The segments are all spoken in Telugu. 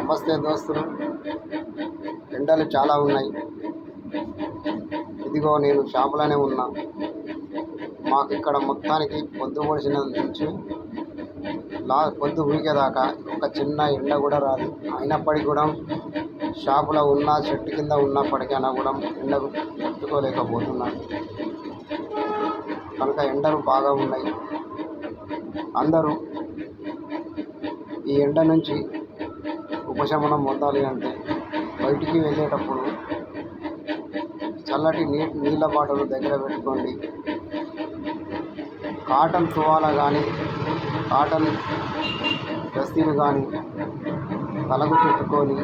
నమస్తే దోస్తులు. ఎండలు చాలా ఉన్నాయి. ఇదిగో నేను షాపులోనే ఉన్నా. మాకు ఇక్కడ మొత్తానికి పొద్దు పొడిచిన నుంచి పొద్దు ఊరికేదాకా ఒక చిన్న ఎండ కూడా రాదు. అయినప్పటికీ కూడా షాపులో ఉన్న చెట్టు కింద ఉన్నప్పటికైనా కూడా ఎండకు తట్టుకోలేకపోతున్నాను. కనుక ఎండలు బాగా ఉన్నాయి. అందరూ ఈ ఎండ నుంచి ఉపశమనం పొందాలి అంటే బయటికి వెళ్ళేటప్పుడు చల్లటి నీళ్ళ బాటలు దగ్గర పెట్టుకోండి. కాటన్ తువాల కానీ కాటన్ దస్తీలు కానీ తలకు చుట్టుకొని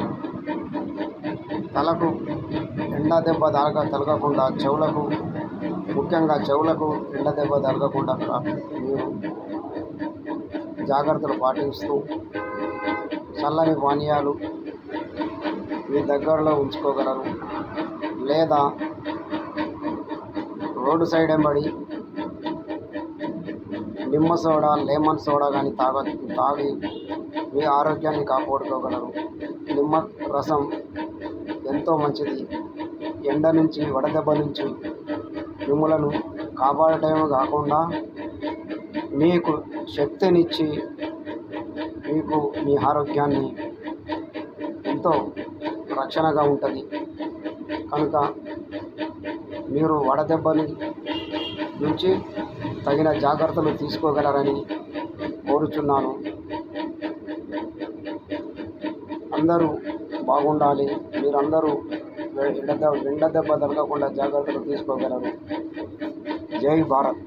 తలకు ఎండ దెబ్బ తలగకుండా ముఖ్యంగా చెవులకు ఎండ దెబ్బ తలగకుండా మీరు జాగ్రత్తలు పాటిస్తూ చల్లని పానీయాలు మీ దగ్గరలో ఉంచుకోగలరు. లేదా రోడ్డు సైడ్ ఎంబడి నిమ్మ సోడా, లెమన్ సోడా కానీ తాగి మీ ఆరోగ్యాన్ని కాపాడుకోగలరు. నిమ్మ రసం ఎంతో మంచిది. ఎండ నుంచి, వడదెబ్బ నుంచి మిమ్మలను కాపాడటమే కాకుండా మీకు శక్తినిచ్చి మీకు మీ ఆరోగ్యాన్ని ఎంతో రక్షణగా ఉంటుంది. కనుక మీరు వడదెబ్బని నుంచి తగిన జాగ్రత్తలు తీసుకోగలరని కోరుచున్నాను. అందరూ బాగుండాలి. మీరందరూ ఎండ దెబ్బ తగలకుండా జాగ్రత్తలు తీసుకోగలరు. జై భారత్.